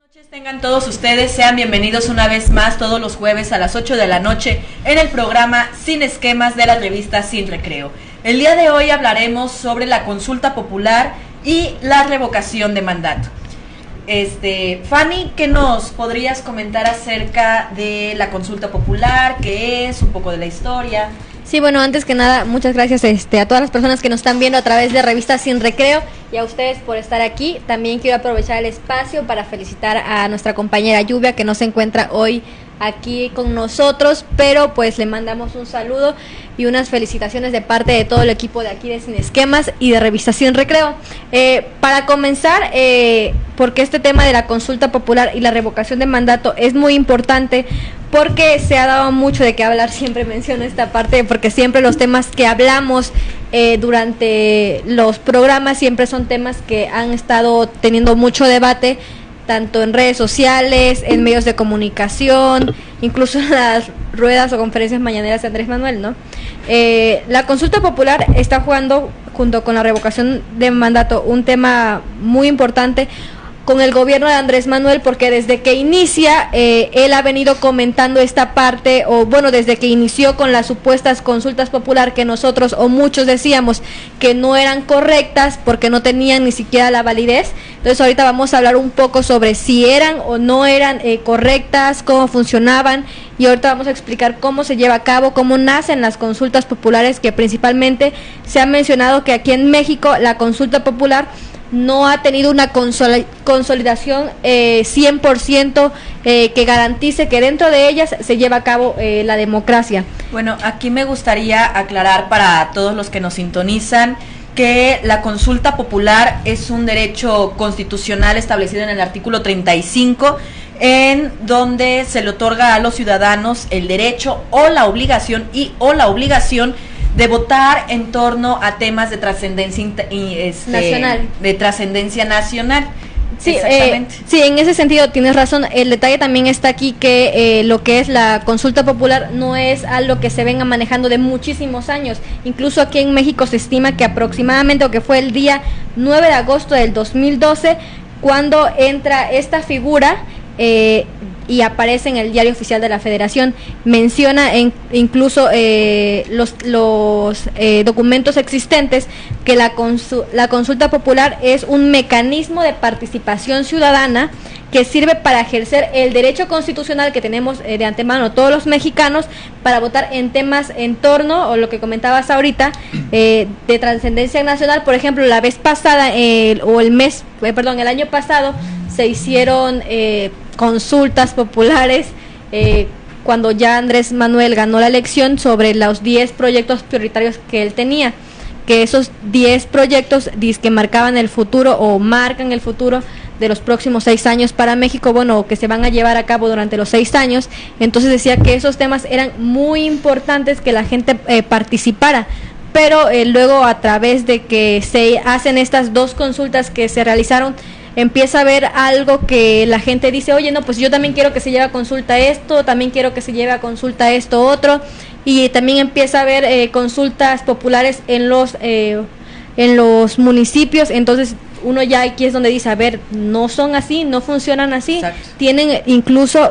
Noches tengan todos ustedes, sean bienvenidos una vez más todos los jueves a las 8 de la noche en el programa Sin Esquemas de la revista Sin Recreo. El día de hoy hablaremos sobre la consulta popular y la revocación de mandato. Fanny, ¿qué nos podrías comentar acerca de la consulta popular? ¿Qué es? Un poco de la historia. Sí, bueno, antes que nada, muchas gracias a todas las personas que nos están viendo a través de Revista Sin Recreo y a ustedes por estar aquí. También quiero aprovechar el espacio para felicitar a nuestra compañera Lluvia, que no se encuentra hoy aquí con nosotros, pero pues le mandamos un saludo y unas felicitaciones de parte de todo el equipo de aquí de Sin Esquemas y de Revista Sin Recreo. Para comenzar, porque este tema de la consulta popular y la revocación de mandato es muy importante, porque se ha dado mucho de qué hablar, siempre menciono esta parte, porque siempre los temas que hablamos durante los programas siempre son temas que han estado teniendo mucho debate, tanto en redes sociales, en medios de comunicación, incluso en las ruedas o conferencias mañaneras de Andrés Manuel, ¿no? La consulta popular está jugando, junto con la revocación de mandato, un tema muy importante con el gobierno de Andrés Manuel, porque desde que inicia, él ha venido comentando esta parte, o bueno, desde que inició con las supuestas consultas popular que nosotros o muchos decíamos que no eran correctas porque no tenían ni siquiera la validez. Entonces ahorita vamos a hablar un poco sobre si eran o no eran correctas, cómo funcionaban, y ahorita vamos a explicar cómo se lleva a cabo, cómo nacen las consultas populares, que principalmente se ha mencionado que aquí en México la consulta popular no ha tenido una consolidación 100% que garantice que dentro de ellas se lleva a cabo la democracia. Bueno, aquí me gustaría aclarar para todos los que nos sintonizan que la consulta popular es un derecho constitucional establecido en el artículo 35, en donde se le otorga a los ciudadanos el derecho o la obligación de votar en torno a temas de trascendencia nacional. De trascendencia nacional. Sí, sí, en ese sentido tienes razón. El detalle también está aquí que lo que es la consulta popular no es algo que se venga manejando de muchísimos años. Incluso aquí en México se estima que aproximadamente, o que fue el día 9 de agosto del 2012, cuando entra esta figura y aparece en el Diario Oficial de la Federación. Menciona incluso los documentos existentes que la consulta popular es un mecanismo de participación ciudadana que sirve para ejercer el derecho constitucional que tenemos de antemano todos los mexicanos para votar en temas en torno, o lo que comentabas ahorita, de trascendencia nacional. Por ejemplo, la vez pasada, el año pasado, se hicieron consultas populares cuando ya Andrés Manuel ganó la elección, sobre los 10 proyectos prioritarios que él tenía, que esos 10 proyectos que marcaban el futuro o marcan el futuro de los próximos 6 años para México, bueno, que se van a llevar a cabo durante los 6 años. Entonces decía que esos temas eran muy importantes que la gente participara, pero luego, a través de que se hacen estas 2 consultas que se realizaron, empieza a ver algo que la gente dice: oye, no, pues yo también quiero que se lleve a consulta esto, también quiero que se lleve a consulta esto otro, y también empieza a haber consultas populares en los municipios. Entonces uno ya aquí es donde dice: a ver, no son así, no funcionan así. Exacto. Tienen incluso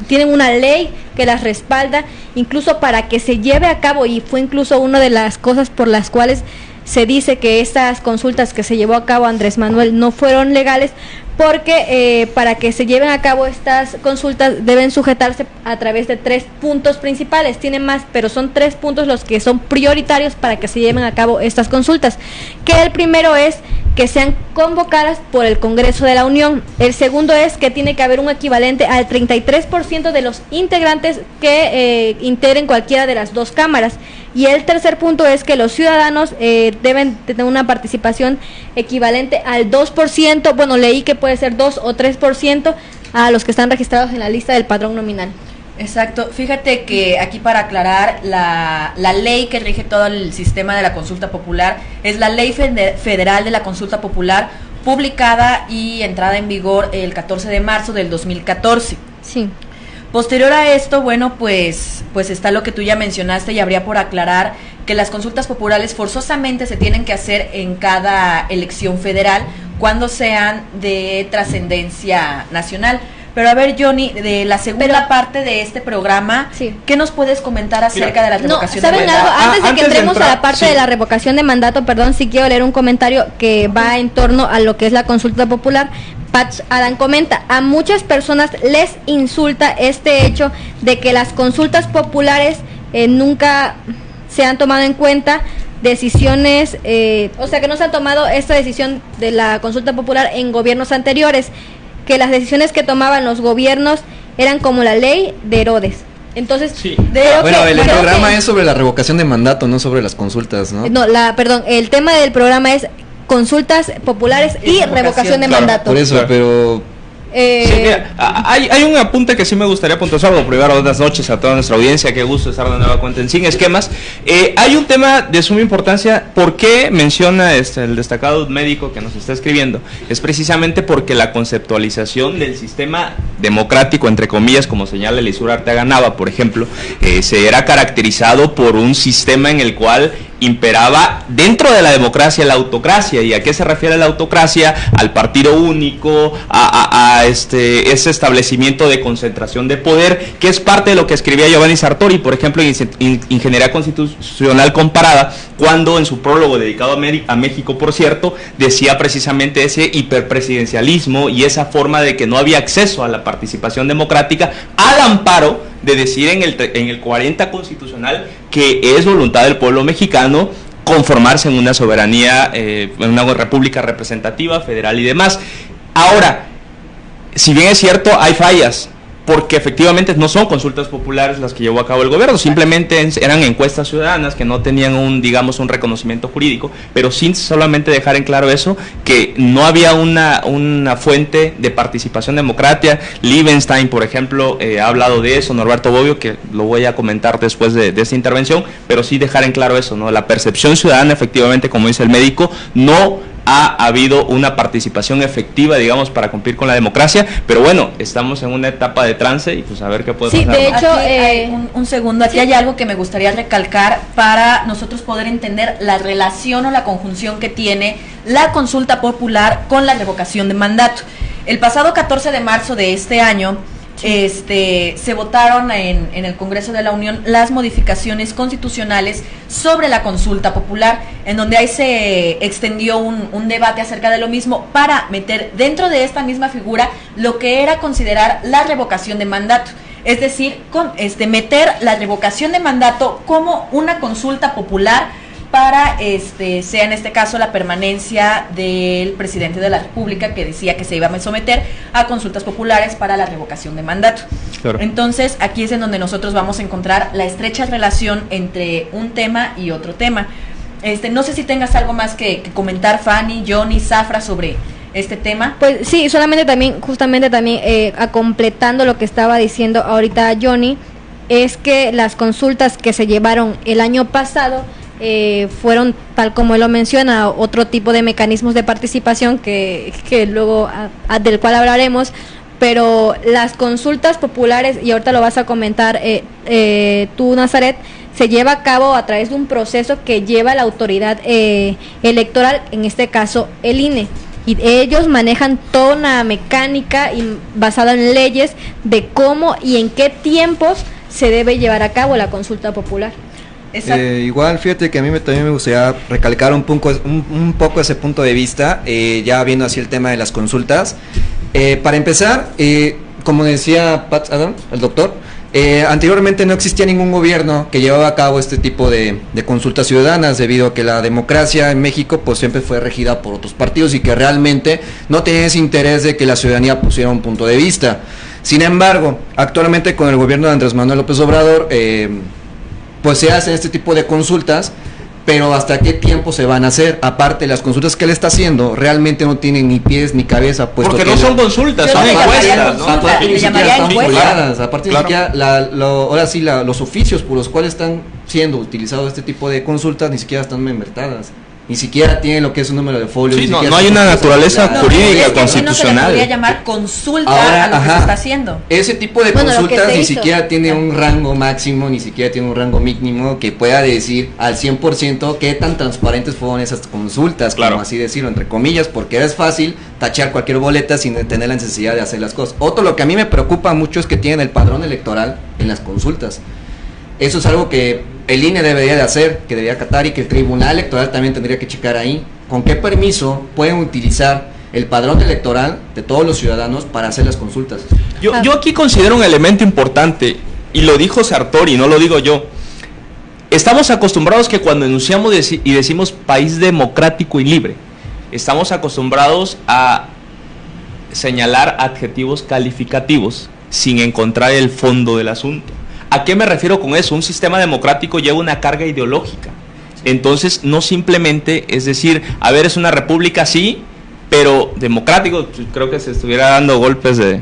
tienen una ley que las respalda, incluso para que se lleve a cabo, y fue incluso una de las cosas por las cuales se dice que estas consultas que se llevó a cabo Andrés Manuel no fueron legales, porque para que se lleven a cabo estas consultas deben sujetarse a través de 3 puntos principales. Tienen más, pero son 3 puntos los que son prioritarios para que se lleven a cabo estas consultas. Que el primero es que sean convocadas por el Congreso de la Unión. El segundo es que tiene que haber un equivalente al 33% de los integrantes que integren cualquiera de las 2 cámaras. Y el tercer punto es que los ciudadanos deben tener una participación equivalente al 2%, bueno, leí que puede ser 2 o 3% a los que están registrados en la lista del padrón nominal. Exacto, fíjate que aquí, para aclarar, la ley que rige todo el sistema de la consulta popular es la Ley Federal de la Consulta Popular, publicada y entrada en vigor el 14 de marzo del 2014. Sí. Posterior a esto, bueno, pues está lo que tú ya mencionaste, y habría por aclarar que las consultas populares forzosamente se tienen que hacer en cada elección federal, cuando sean de trascendencia nacional. Pero a ver, Johnny, de la segunda parte de este programa, sí, ¿qué nos puedes comentar acerca de la revocación de mandato? ¿Saben algo? Antes de que entremos a la parte de la revocación de mandato, perdón, sí quiero leer un comentario que va en torno a lo que es la consulta popular. Patch Adán comenta: a muchas personas les insulta este hecho de que las consultas populares nunca se han tomado en cuenta decisiones, o sea que no se han tomado esta decisión de la consulta popular en gobiernos anteriores, que las decisiones que tomaban los gobiernos eran como la ley de Herodes. Entonces, sí. Bueno, el programa es sobre la revocación de mandato, no sobre las consultas, ¿no? No, perdón, el tema del programa es consultas populares y revocación de mandato. Por eso, pero... Sí, mira, hay un apunte que sí me gustaría puntualizar. Primero, buenas noches a toda nuestra audiencia, qué gusto estar de nueva cuenta en Sin Esquemas. Hay un tema de suma importancia. ¿Por qué menciona el destacado médico que nos está escribiendo? Es precisamente porque la conceptualización del sistema democrático, entre comillas, como señala Elisur Arteaga Nava, por ejemplo, se era caracterizado por un sistema en el cual imperaba dentro de la democracia la autocracia. ¿Y a qué se refiere la autocracia? Al partido único, a ese establecimiento de concentración de poder, que es parte de lo que escribía Giovanni Sartori, por ejemplo, en Ingeniería Constitucional Comparada, cuando en su prólogo dedicado a México, por cierto, decía precisamente ese hiperpresidencialismo y esa forma de que no había acceso a la participación democrática, al amparo de decir en el 40 constitucional que es voluntad del pueblo mexicano conformarse en una soberanía, en una república representativa, federal y demás. Ahora, si bien es cierto, hay fallas, porque efectivamente no son consultas populares las que llevó a cabo el gobierno, simplemente eran encuestas ciudadanas que no tenían un reconocimiento jurídico, pero sin solamente dejar en claro eso, que no había una fuente de participación democrática. Liebenstein, por ejemplo, ha hablado de eso, Norberto Bobbio, que lo voy a comentar después de esta intervención, pero sí dejar en claro eso, ¿no? La percepción ciudadana, efectivamente, como dice el médico, no ha habido una participación efectiva, digamos, para cumplir con la democracia, pero bueno, estamos en una etapa de trance y pues a ver qué puede pasar. Sí, de hecho, un segundo, aquí hay algo que me gustaría recalcar para nosotros poder entender la relación o la conjunción que tiene la consulta popular con la revocación de mandato. El pasado 14 de marzo de este año, se votaron en el Congreso de la Unión las modificaciones constitucionales sobre la consulta popular, en donde ahí se extendió un debate acerca de lo mismo para meter dentro de esta misma figura lo que era considerar la revocación de mandato, es decir, meter la revocación de mandato como una consulta popular para sea en este caso la permanencia del presidente de la República, que decía que se iba a someter a consultas populares para la revocación de mandato. Claro. Entonces aquí es en donde nosotros vamos a encontrar la estrecha relación entre un tema y otro tema. No sé si tengas algo más que comentar, Fanny, Johnny, Zafra, sobre este tema. Pues sí, solamente también, justamente también completando lo que estaba diciendo ahorita Johnny, es que las consultas que se llevaron el año pasado fueron, tal como él lo menciona, otro tipo de mecanismos de participación que luego del cual hablaremos, pero las consultas populares, y ahorita lo vas a comentar tú, Nazaret, se lleva a cabo a través de un proceso que lleva la autoridad electoral, en este caso el INE, y ellos manejan toda una mecánica basada en leyes de cómo y en qué tiempos se debe llevar a cabo la consulta popular. Igual, fíjate que a mí también me gustaría recalcar un poco ese punto de vista, ya viendo así el tema de las consultas. Para empezar, como decía Pat Adam, el doctor, anteriormente no existía ningún gobierno que llevaba a cabo este tipo de consultas ciudadanas, debido a que la democracia en México pues siempre fue regida por otros partidos y que realmente no tenían ese interés de que la ciudadanía pusiera un punto de vista. Sin embargo, actualmente con el gobierno de Andrés Manuel López Obrador, pues se hacen este tipo de consultas, pero ¿hasta qué tiempo se van a hacer? Aparte, las consultas que él está haciendo realmente no tienen ni pies ni cabeza, puesto porque que no son consultas, son encuestas, ¿no? Aparte ni siquiera están vinculadas, aparte ni siquiera ahora sí los oficios por los cuales están siendo utilizados este tipo de consultas ni siquiera están membretadas. ni siquiera tiene lo que es un número de folio. Sí, no hay una naturaleza jurídica constitucional. No se le podría llamar consulta ahora, a lo que se está haciendo. Ese tipo de consultas ni siquiera tiene un rango máximo, ni siquiera tiene un rango mínimo que pueda decir al 100% qué tan transparentes fueron esas consultas, claro, como así decirlo, entre comillas, porque es fácil tachar cualquier boleta sin tener la necesidad de hacer las cosas. Otro, lo que a mí me preocupa mucho es que tienen el padrón electoral en las consultas. Eso es algo que el INE debería de hacer, que debería acatar, y que el Tribunal Electoral también tendría que checar ahí con qué permiso pueden utilizar el padrón electoral de todos los ciudadanos para hacer las consultas. Yo aquí considero un elemento importante, y lo dijo Sartori, no lo digo yo. Estamos acostumbrados que cuando enunciamos y decimos país democrático y libre, estamos acostumbrados a señalar adjetivos calificativos sin encontrar el fondo del asunto. ¿A qué me refiero con eso? Un sistema democrático lleva una carga ideológica. Entonces, no simplemente es decir, a ver, es una república, sí, pero democrático. Creo que se estuviera dando golpes de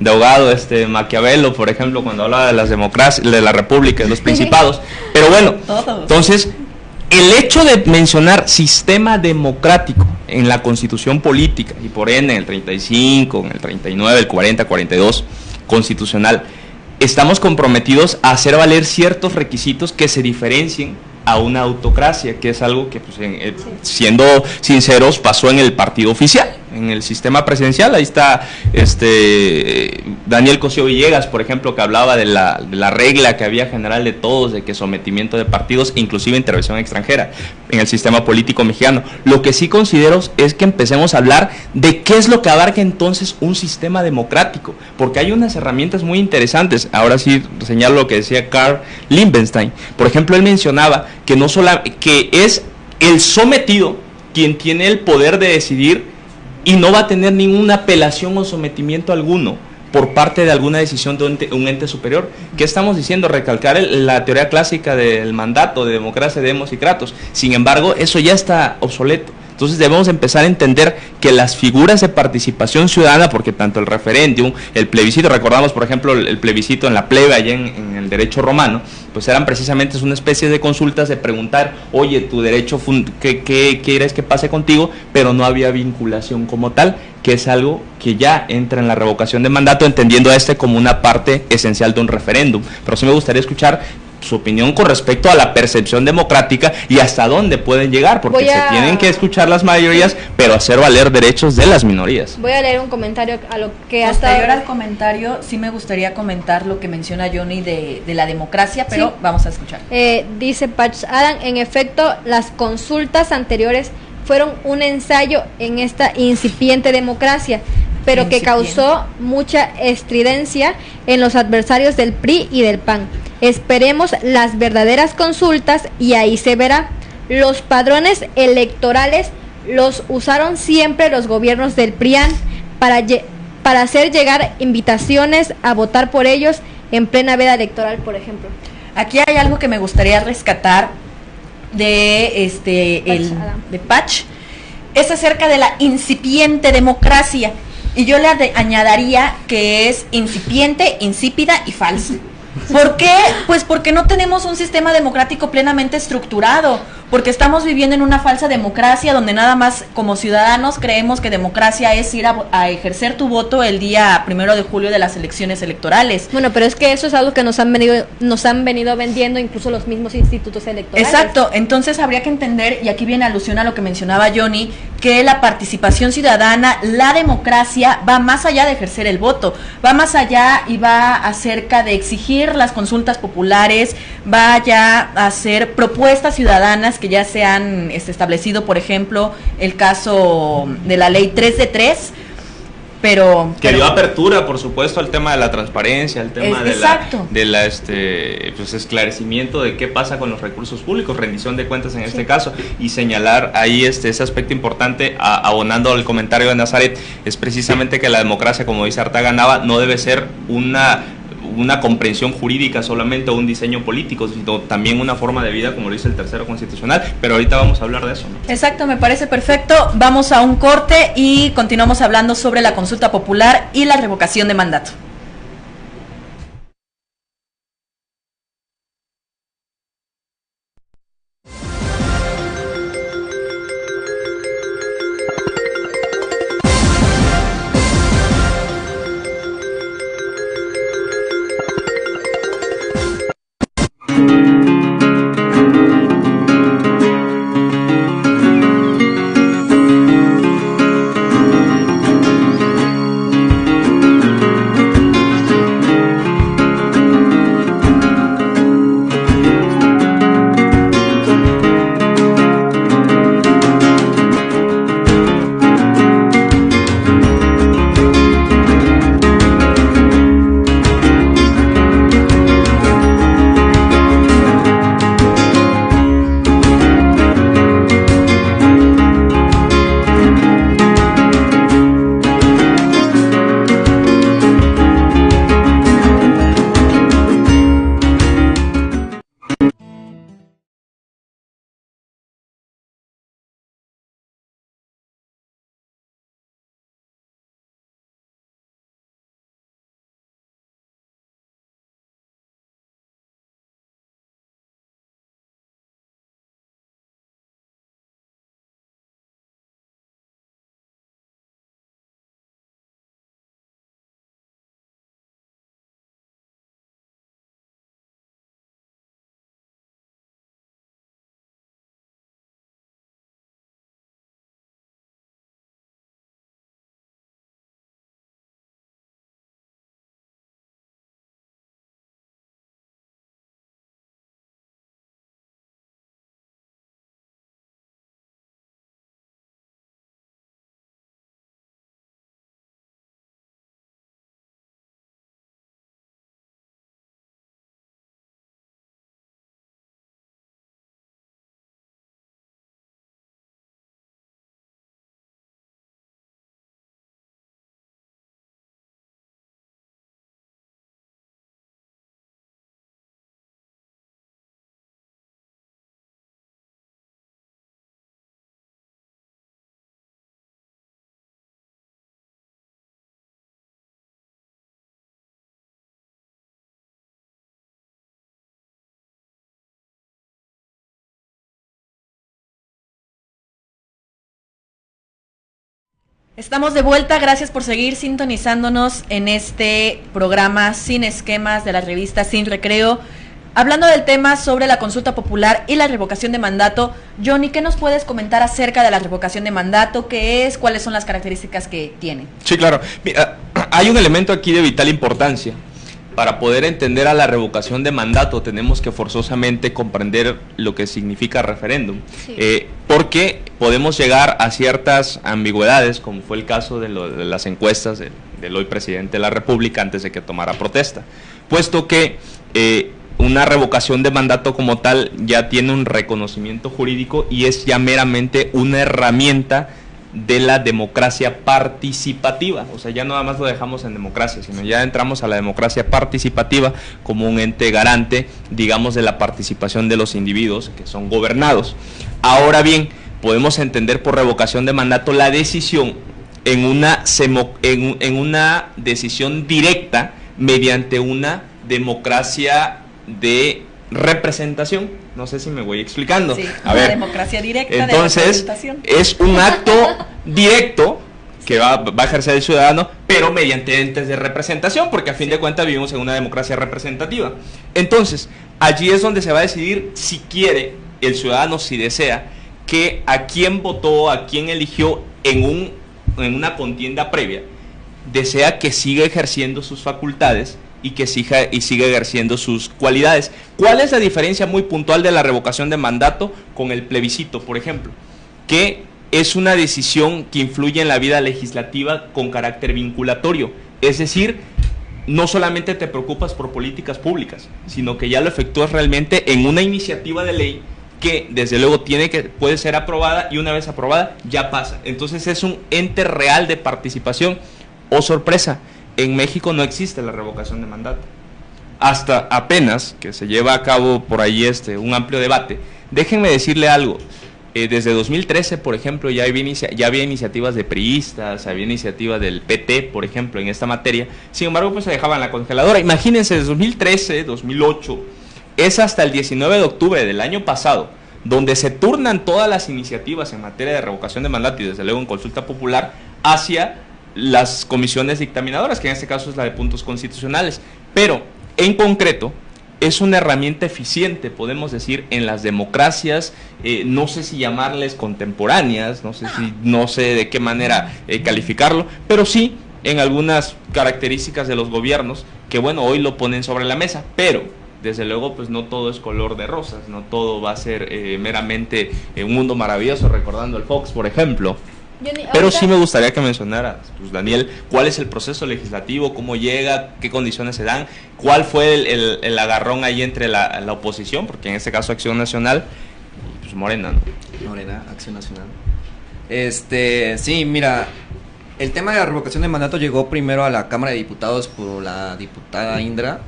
ahogado Maquiavelo, por ejemplo, cuando hablaba de las democracias, de la república, de los principados. Pero bueno, entonces, el hecho de mencionar sistema democrático en la Constitución política, y por ende en el 35, en el 39, el 40, 42 constitucional, estamos comprometidos a hacer valer ciertos requisitos que se diferencien a una autocracia, que es algo que, pues, siendo sinceros, pasó en el partido oficial, en el sistema presidencial. Ahí está Daniel Cosío Villegas, por ejemplo, que hablaba de la regla que había general de todos, de que sometimiento de partidos, inclusive intervención extranjera, en el sistema político mexicano. Lo que sí considero es que empecemos a hablar de qué es lo que abarca entonces un sistema democrático, porque hay unas herramientas muy interesantes. Ahora sí señalo lo que decía Carl Liebenstein. Por ejemplo, él mencionaba que es el sometido quien tiene el poder de decidir y no va a tener ninguna apelación o sometimiento alguno por parte de alguna decisión de un ente superior. ¿Qué estamos diciendo? Recalcar la teoría clásica del mandato, de democracia, demos y kratos. Sin embargo, eso ya está obsoleto. Entonces debemos empezar a entender que las figuras de participación ciudadana, porque tanto el referéndum, el plebiscito, recordamos por ejemplo el plebiscito en la plebe allá en el derecho romano, pues eran precisamente una especie de consultas de preguntar, oye, tu derecho, ¿qué quieres que pase contigo? Pero no había vinculación como tal, que es algo que ya entra en la revocación de mandato, entendiendo a como una parte esencial de un referéndum. Pero sí me gustaría escuchar su opinión con respecto a la percepción democrática y hasta dónde pueden llegar, porque se tienen que escuchar las mayorías, pero hacer valer derechos de las minorías. Voy a leer un comentario a lo que posterior al comentario, sí me gustaría comentar lo que menciona Johnny de la democracia, pero vamos a escuchar. Dice Patch Adam, en efecto, las consultas anteriores fueron un ensayo en esta incipiente democracia, pero que causó mucha estridencia en los adversarios del PRI y del PAN. Esperemos las verdaderas consultas y ahí se verá. Los padrones electorales los usaron siempre los gobiernos del PRIAN para hacer llegar invitaciones a votar por ellos en plena veda electoral, por ejemplo. Aquí hay algo que me gustaría rescatar de Patch, es acerca de la incipiente democracia, y yo le añadiría que es incipiente, insípida y falsa. ¿Por qué? Pues porque no tenemos un sistema democrático plenamente estructurado, porque estamos viviendo en una falsa democracia donde nada más como ciudadanos creemos que democracia es ir a ejercer tu voto el día 1 de julio de las elecciones electorales. Bueno, pero es que eso es algo que nos han venido vendiendo incluso los mismos institutos electorales. Exacto, entonces habría que entender, y aquí viene alusión a lo que mencionaba Johnny, que la participación ciudadana, la democracia, va más allá de ejercer el voto, va más allá y va acerca de exigir las consultas populares, va ya a hacer propuestas ciudadanas que ya se han establecido, por ejemplo, el caso de la ley 3 de 3, pero dio apertura, por supuesto, al tema de la transparencia, al tema pues esclarecimiento de qué pasa con los recursos públicos, rendición de cuentas en este caso, y señalar ahí ese aspecto importante, abonando al comentario de Nazaret, es precisamente que la democracia, como dice Artaga Nava, no debe ser una comprensión jurídica solamente o un diseño político, sino también una forma de vida, como lo dice el tercero constitucional, pero ahorita vamos a hablar de eso, ¿no? Exacto, me parece perfecto. Vamos a un corte y continuamos hablando sobre la consulta popular y la revocación de mandato. Estamos de vuelta, gracias por seguir sintonizándonos en este programa Sin Esquemas de la revista Sin Recreo. Hablando del tema sobre la consulta popular y la revocación de mandato, Johnny, ¿qué nos puedes comentar acerca de la revocación de mandato? ¿Qué es? ¿Cuáles son las características que tiene? Sí, claro. Mira, hay un elemento aquí de vital importancia. Para poder entender a la revocación de mandato tenemos que forzosamente comprender lo que significa referéndum, sí. Porque podemos llegar a ciertas ambigüedades, como fue el caso de las encuestas del hoy presidente de la República antes de que tomara protesta, puesto que una revocación de mandato como tal ya tiene un reconocimiento jurídico y es ya meramente una herramienta de la democracia participativa. O sea, ya no nada más lo dejamos en democracia, sino ya entramos a la democracia participativa como un ente garante, digamos, de la participación de los individuos que son gobernados. Ahora bien, podemos entender por revocación de mandato la decisión en una decisión directa mediante una democracia de representación. No sé si me voy explicando. Sí, a ver, democracia directa, entonces, de representación. Es un acto directo que va a ejercer el ciudadano, pero mediante entes de representación, porque a fin de cuentas vivimos en una democracia representativa. Entonces, allí es donde se va a decidir si quiere el ciudadano, si desea, que a quién votó, a quién eligió en una contienda previa, desea que siga ejerciendo sus facultades y que siga ejerciendo sus cualidades. ¿Cuál es la diferencia muy puntual de la revocación de mandato con el plebiscito, por ejemplo? Que es una decisión que influye en la vida legislativa con carácter vinculatorio, es decir, no solamente te preocupas por políticas públicas, sino que ya lo efectúas realmente en una iniciativa de ley que desde luego puede ser aprobada, y una vez aprobada ya pasa. Entonces es un ente real de participación. Oh, sorpresa, en México no existe la revocación de mandato. Hasta apenas que se lleva a cabo por ahí un amplio debate. Déjenme decirle algo. Desde 2013, por ejemplo, ya había iniciativas de priistas, había iniciativas del PT, por ejemplo, en esta materia. Sin embargo, pues se dejaban la congeladora. Imagínense, desde 2013, 2008, es hasta el 19 de octubre del año pasado, donde se turnan todas las iniciativas en materia de revocación de mandato y desde luego en consulta popular hacia las comisiones dictaminadoras, que en este caso es la de puntos constitucionales. Pero, en concreto, es una herramienta eficiente, podemos decir, en las democracias, no sé si llamarles contemporáneas, no sé de qué manera calificarlo, pero sí en algunas características de los gobiernos que, bueno, hoy lo ponen sobre la mesa, pero desde luego pues no todo es color de rosas, no todo va a ser meramente un mundo maravilloso, recordando el Fox, por ejemplo. Pero sí me gustaría que mencionara, pues, Daniel, cuál es el proceso legislativo, cómo llega, qué condiciones se dan, cuál fue el agarrón ahí entre la oposición, porque en este caso Acción Nacional, y pues Morena, ¿no? Morena, Acción Nacional. Sí, mira, el tema de la revocación de mandato llegó primero a la Cámara de Diputados por la diputada Indra,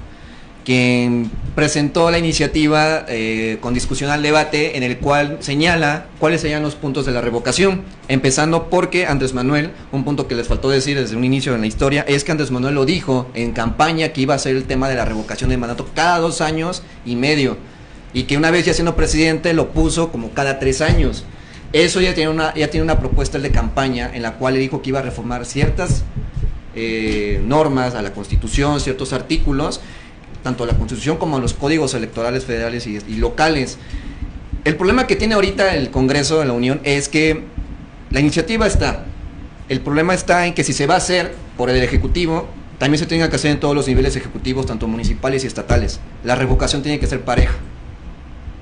quien presentó la iniciativa con discusión al debate, en el cual señala cuáles serían los puntos de la revocación, empezando porque Andrés Manuel, un punto que les faltó decir desde un inicio en la historia, es que Andrés Manuel lo dijo en campaña que iba a ser el tema de la revocación de mandato cada 2 años y medio, y que una vez ya siendo presidente lo puso como cada 3 años. Eso ya tiene una propuesta de campaña en la cual le dijo que iba a reformar ciertas normas a la Constitución, ciertos artículos, tanto a la Constitución como a los códigos electorales federales y locales. El problema que tiene ahorita el Congreso de la Unión es que la iniciativa está. El problema está en que si se va a hacer por el Ejecutivo, también se tenga que hacer en todos los niveles ejecutivos, tanto municipales y estatales. La revocación tiene que ser pareja.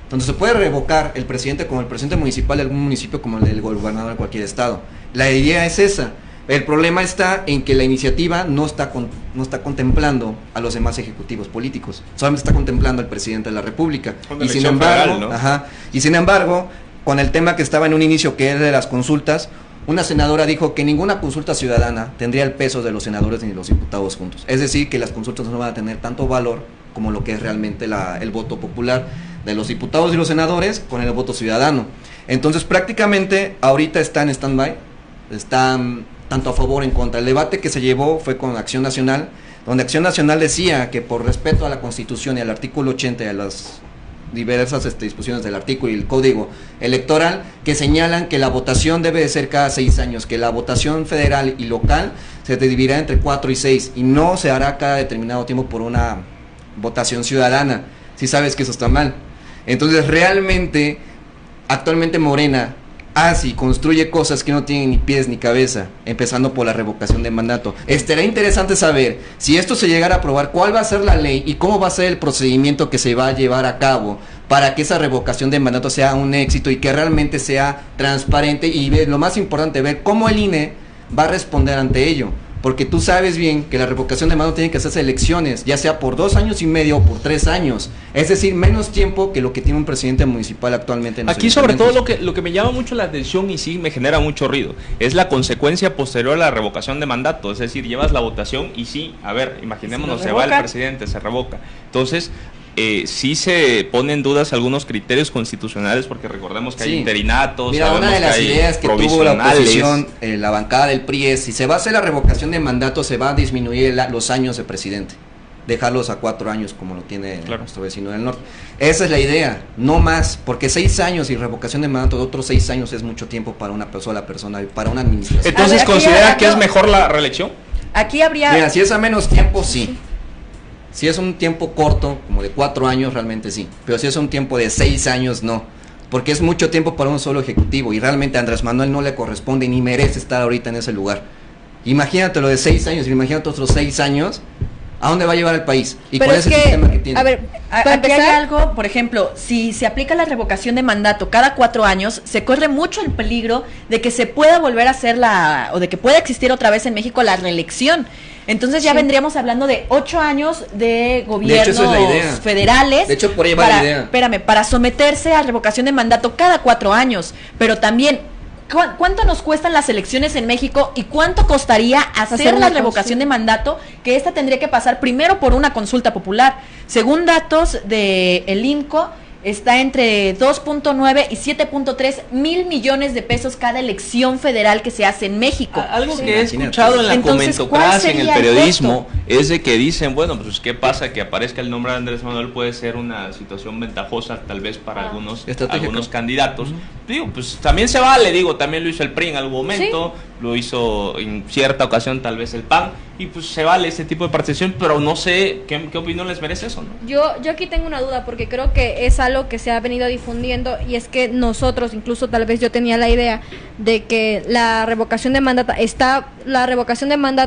Tanto se puede revocar el presidente como el presidente municipal de algún municipio como el del gobernador de cualquier estado. La idea es esa. El problema está en que la iniciativa no está contemplando a los demás ejecutivos políticos, solamente está contemplando al presidente de la República. Y sin embargo, federal, ¿no? Y sin embargo, con el tema que estaba en un inicio, que es de las consultas, una senadora dijo que ninguna consulta ciudadana tendría el peso de los senadores ni de los diputados juntos. Es decir, que las consultas no van a tener tanto valor como lo que es realmente el voto popular de los diputados y los senadores con el voto ciudadano. Entonces, prácticamente, ahorita está en stand-by, están tanto a favor o en contra. El debate que se llevó fue con Acción Nacional, donde Acción Nacional decía que por respeto a la Constitución y al artículo 80 y a las diversas disposiciones del artículo y el código electoral que señalan que la votación debe de ser cada 6 años, que la votación federal y local se dividirá entre 4 y 6 y no se hará cada determinado tiempo por una votación ciudadana. Si sabes que eso está mal. Entonces realmente, actualmente Morena hace y construye cosas que no tienen ni pies ni cabeza, empezando por la revocación de mandato. Estará interesante saber si esto se llegara a aprobar, cuál va a ser la ley y cómo va a ser el procedimiento que se va a llevar a cabo para que esa revocación de mandato sea un éxito y que realmente sea transparente y lo más importante, ver cómo el INE va a responder ante ello. Porque tú sabes bien que la revocación de mandato tiene que hacerse elecciones, ya sea por 2 años y medio o por 3 años. Es decir, menos tiempo que lo que tiene un presidente municipal actualmente en los Aquí sobre todo lo que me llama mucho la atención y sí me genera mucho ruido es la consecuencia posterior a la revocación de mandato. Es decir, llevas la votación y sí, a ver, imaginémonos, se va el presidente, se revoca. Entonces, sí se ponen en dudas algunos criterios constitucionales porque recordemos que hay interinatos. Mira, una de las ideas que tuvo la oposición, la bancada del PRI es, si se va a hacer la revocación de mandato, se va a disminuir los años de presidente, dejarlos a 4 años como lo tiene nuestro vecino del norte. Esa es la idea, no más, porque 6 años y revocación de mandato de otros 6 años es mucho tiempo para una sola persona y para una administración. Entonces, ¿considera que es mejor la reelección? Aquí habría... Mira, si es a menos tiempo, sí. Si es un tiempo corto, como de 4 años, realmente sí. Pero si es un tiempo de 6 años, no. Porque es mucho tiempo para un solo ejecutivo. Y realmente a Andrés Manuel no le corresponde ni merece estar ahorita en ese lugar. Imagínate lo de 6 años, imagínate otros 6 años. ¿A dónde va a llevar el país? Y pero con ese sistema que tiene. A ver, aquí hay algo, por ejemplo, si se aplica la revocación de mandato cada 4 años, se corre mucho el peligro de que se pueda volver a hacer o de que pueda existir otra vez en México la reelección. Entonces ya vendríamos hablando de 8 años de gobiernos federales. De hecho, por ahí va la idea. Espérame, para someterse a revocación de mandato cada 4 años. Pero también, ¿cuánto nos cuestan las elecciones en México y cuánto costaría hacer la revocación de mandato? Que esta tendría que pasar primero por una consulta popular. Según datos de el INCO, está entre 2.9 y 7.3 mil millones de pesos cada elección federal que se hace en México. Algo que he escuchado en la comentocracia, en el periodismo, es de que dicen, bueno, pues ¿qué pasa? Que aparezca el nombre de Andrés Manuel puede ser una situación ventajosa tal vez para algunos candidatos. Digo, pues también se vale, también lo hizo el PRI en algún momento, lo hizo en cierta ocasión tal vez el PAN, y pues se vale ese tipo de participación, pero no sé qué opinión les merece eso, ¿no? Yo aquí tengo una duda, porque creo que es algo que se ha venido difundiendo, y es que nosotros, incluso tal vez yo tenía la idea de que la revocación de mandato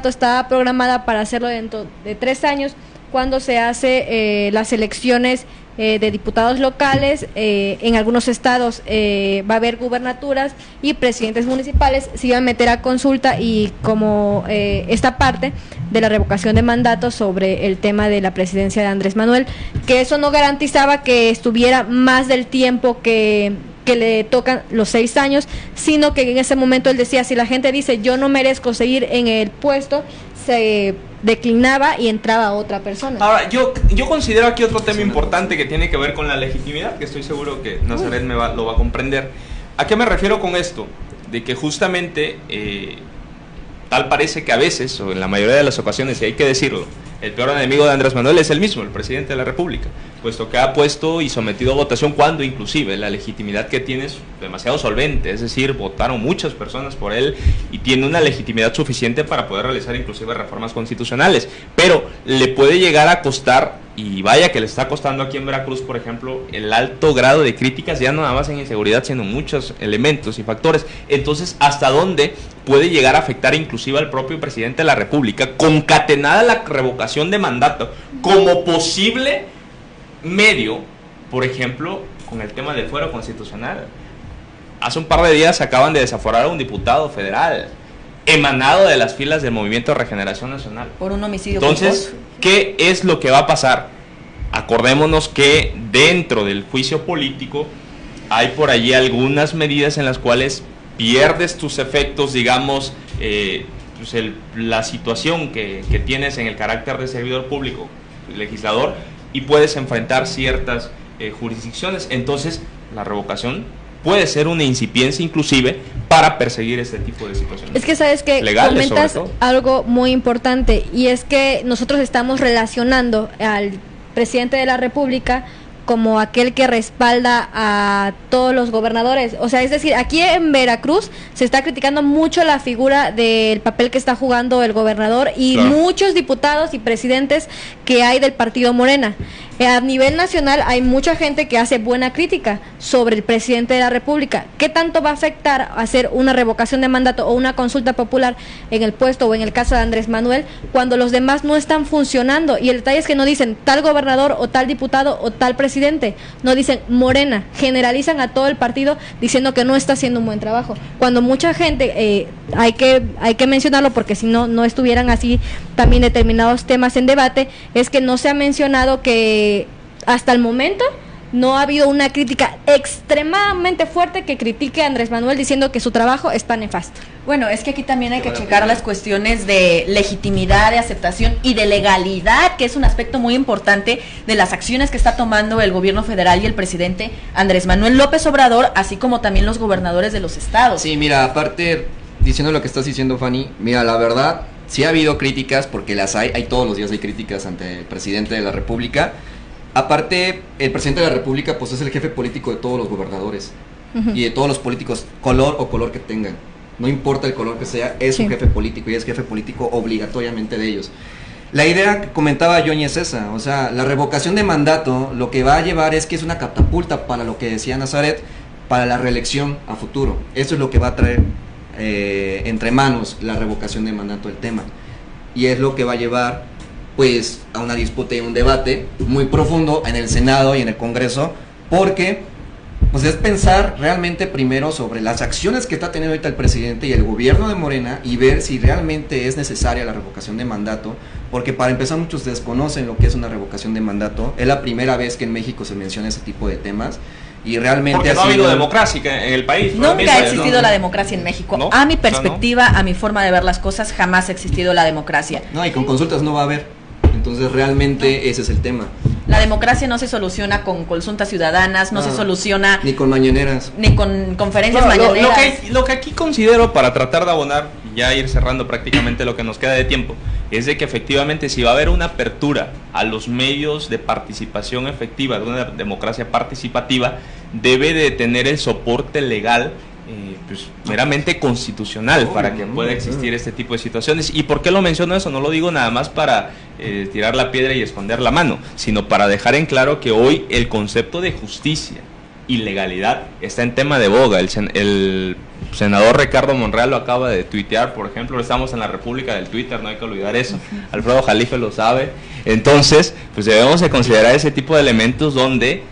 está programada para hacerlo dentro de 3 años, cuando se hace las elecciones de diputados locales, en algunos estados va a haber gubernaturas y presidentes municipales, se iba a meter a consulta, y como esta parte de la revocación de mandato sobre el tema de la presidencia de Andrés Manuel, que eso no garantizaba que estuviera más del tiempo que le tocan los 6 años, sino que en ese momento él decía, si la gente dice yo no merezco seguir en el puesto, se declinaba y entraba otra persona. Ahora, yo considero aquí otro tema importante que tiene que ver con la legitimidad, que estoy seguro que Nazaret lo va a comprender. ¿A qué me refiero con esto? De que justamente tal parece que a veces, o en la mayoría de las ocasiones, y hay que decirlo, el peor enemigo de Andrés Manuel es el mismo, el presidente de la República, puesto que ha puesto y sometido a votación cuando inclusive la legitimidad que tiene es demasiado solvente, es decir, votaron muchas personas por él y tiene una legitimidad suficiente para poder realizar inclusive reformas constitucionales, pero le puede llegar a costar, y vaya que le está costando aquí en Veracruz, por ejemplo, el alto grado de críticas, ya no nada más en inseguridad, sino en muchos elementos y factores. Entonces, ¿hasta dónde puede llegar a afectar inclusive al propio presidente de la República, concatenada la revocación de mandato como posible medio, por ejemplo, con el tema del fuero constitucional? Hace un par de días acaban de desaforar a un diputado federal emanado de las filas del Movimiento de Regeneración Nacional por un homicidio. Entonces, ¿qué es lo que va a pasar? Acordémonos que dentro del juicio político hay por allí algunas medidas en las cuales pierdes tus efectos, digamos, la situación que tienes en el carácter de servidor público, legislador, y puedes enfrentar ciertas jurisdicciones. Entonces, la revocación puede ser una incipiencia inclusive para perseguir este tipo de situaciones. Es que sabes que comentas algo muy importante, y es que nosotros estamos relacionando al presidente de la República como aquel que respalda a todos los gobernadores. O sea, es decir, aquí en Veracruz se está criticando mucho la figura del papel que está jugando el gobernador y muchos diputados y presidentes que hay del partido Morena. A nivel nacional hay mucha gente que hace buena crítica sobre el presidente de la República. ¿Qué tanto va a afectar hacer una revocación de mandato o una consulta popular en el puesto o en el caso de Andrés Manuel cuando los demás no están funcionando? Y el detalle es que no dicen tal gobernador o tal diputado o tal presidente, no dicen Morena, generalizan a todo el partido diciendo que no está haciendo un buen trabajo. Cuando mucha gente, hay que mencionarlo porque si no, no estuvieran así también determinados temas en debate, es que no se ha mencionado que hasta el momento no ha habido una crítica extremadamente fuerte que critique a Andrés Manuel diciendo que su trabajo está nefasto. Bueno, es que aquí también hay que checar las cuestiones de legitimidad, de aceptación y de legalidad, que es un aspecto muy importante de las acciones que está tomando el gobierno federal y el presidente Andrés Manuel López Obrador, así como también los gobernadores de los estados. Sí, mira, aparte, diciendo lo que estás diciendo, Fanny, mira, la verdad, sí ha habido críticas, porque las hay todos los días hay críticas ante el presidente de la República. Aparte, el presidente de la República pues es el jefe político de todos los gobernadores y de todos los políticos, color que tengan. No importa el color que sea, es un jefe político y es jefe político obligatoriamente de ellos. La idea que comentaba Johnny es esa, o sea, la revocación de mandato lo que va a llevar es que es una catapulta para lo que decía Nazaret, para la reelección a futuro. Eso es lo que va a traer entre manos la revocación de mandato del tema. Y es lo que va a llevar pues a una disputa y un debate muy profundo en el Senado y en el Congreso, porque pues es pensar realmente primero sobre las acciones que está teniendo ahorita el presidente y el gobierno de Morena y ver si realmente es necesaria la revocación de mandato, porque para empezar muchos desconocen lo que es una revocación de mandato. Es la primera vez que en México se menciona ese tipo de temas y realmente porque no ha habido democracia en el país. Nunca ha existido la democracia en México. ¿No? A mi perspectiva, a mi forma de ver las cosas, jamás ha existido la democracia. No, y con consultas no va a haber. Entonces realmente ese es el tema. La democracia no se soluciona con consultas ciudadanas, no se soluciona ni con mañaneras, ni con conferencias mañaneras. Lo que aquí considero, para tratar de abonar y ya ir cerrando prácticamente lo que nos queda de tiempo, es de que efectivamente si va a haber una apertura a los medios de participación efectiva de una democracia participativa, debe de tener el soporte legal pues meramente constitucional para que pueda existir este tipo de situaciones. ¿Y por qué lo menciono eso? No lo digo nada más para tirar la piedra y esconder la mano, sino para dejar en claro que hoy el concepto de justicia y legalidad está en tema de boga. El senador Ricardo Monreal lo acaba de tuitear, por ejemplo. Estamos en la República del Twitter, no hay que olvidar eso. Alfredo Jalife lo sabe. Entonces, pues debemos de considerar ese tipo de elementos donde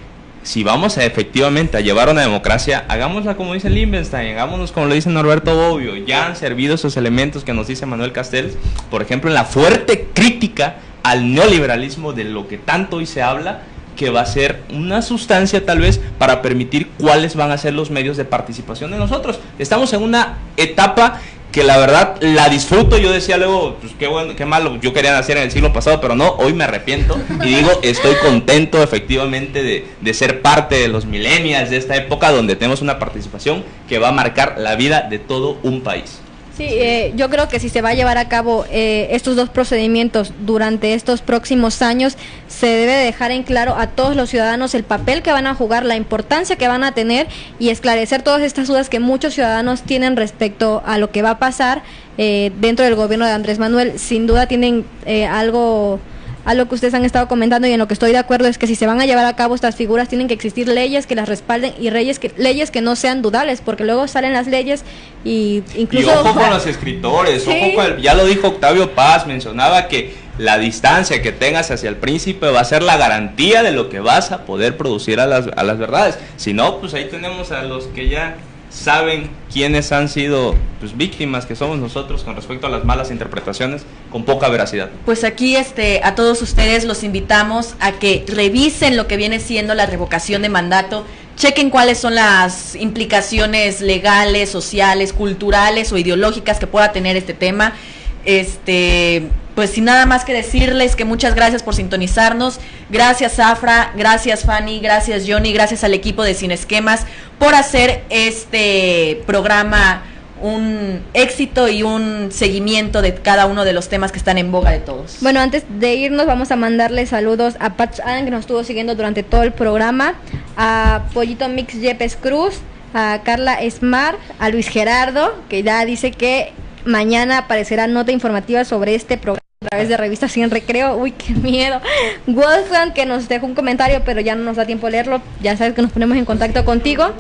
si vamos a efectivamente a llevar una democracia, hagámosla como dice Liebenstein, hagámonos como lo dice Norberto Bobbio. Ya han servido esos elementos que nos dice Manuel Castells, por ejemplo, en la fuerte crítica al neoliberalismo de lo que tanto hoy se habla, que va a ser una sustancia tal vez para permitir cuáles van a ser los medios de participación de nosotros. Estamos en una etapa que la verdad la disfruto. Yo decía luego, pues qué bueno, qué malo, yo quería nacer en el siglo pasado, pero no, hoy me arrepiento y digo, estoy contento efectivamente de ser parte de los millennials de esta época donde tenemos una participación que va a marcar la vida de todo un país. Sí, yo creo que si se va a llevar a cabo estos dos procedimientos durante estos próximos años, se debe dejar en claro a todos los ciudadanos el papel que van a jugar, la importancia que van a tener y esclarecer todas estas dudas que muchos ciudadanos tienen respecto a lo que va a pasar dentro del gobierno de Andrés Manuel. Sin duda tienen algo que ustedes han estado comentando y en lo que estoy de acuerdo es que si se van a llevar a cabo estas figuras tienen que existir leyes que las respalden y leyes que no sean dudables, porque luego salen las leyes y incluso... Y ojo con los escritores, ¿sí? Ojo con ya lo dijo Octavio Paz, mencionaba que la distancia que tengas hacia el príncipe va a ser la garantía de lo que vas a poder producir a las verdades. Si no, pues ahí tenemos a los que ya saben quiénes han sido pues víctimas, que somos nosotros con respecto a las malas interpretaciones con poca veracidad. Pues aquí a todos ustedes los invitamos a que revisen lo que viene siendo la revocación de mandato, chequen cuáles son las implicaciones legales, sociales, culturales o ideológicas que pueda tener este tema. Pues sin nada más que decirles que muchas gracias por sintonizarnos. Gracias Afra, gracias Fanny, gracias Johnny, gracias al equipo de Sin Esquemas por hacer este programa un éxito y un seguimiento de cada uno de los temas que están en boga de todos. Bueno, antes de irnos vamos a mandarle saludos a Patch Adam, que nos estuvo siguiendo durante todo el programa, a Pollito Mix Yepes Cruz, a Carla Smart, a Luis Gerardo, que ya dice que mañana aparecerá nota informativa sobre este programa a través de Revista Sin Recreo. Uy, qué miedo. Wolfgang, que nos dejó un comentario, pero ya no nos da tiempo leerlo. Ya sabes que nos ponemos en contacto contigo.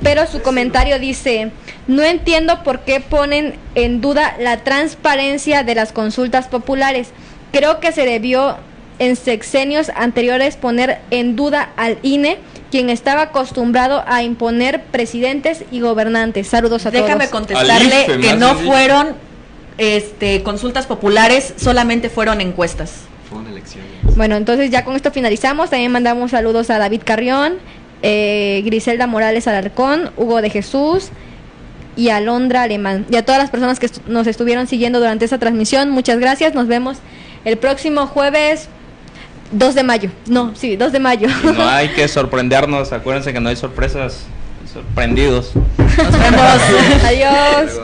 Pero su comentario dice: no entiendo por qué ponen en duda la transparencia de las consultas populares. Creo que se debió en sexenios anteriores poner en duda al INE, quien estaba acostumbrado a imponer presidentes y gobernantes. Saludos a todos. Déjame contestarle que no fueron consultas populares, solamente fueron encuestas. Fueron elecciones. Bueno, entonces ya con esto finalizamos. También mandamos saludos a David Carrión, Griselda Morales Alarcón, Hugo de Jesús y Alondra Alemán. Y a todas las personas que nos estuvieron siguiendo durante esta transmisión, muchas gracias. Nos vemos el próximo jueves 2 de mayo. No, sí, 2 de mayo. Y no hay que sorprendernos, acuérdense que no hay sorpresas, sorprendidos. Nos vemos. Adiós.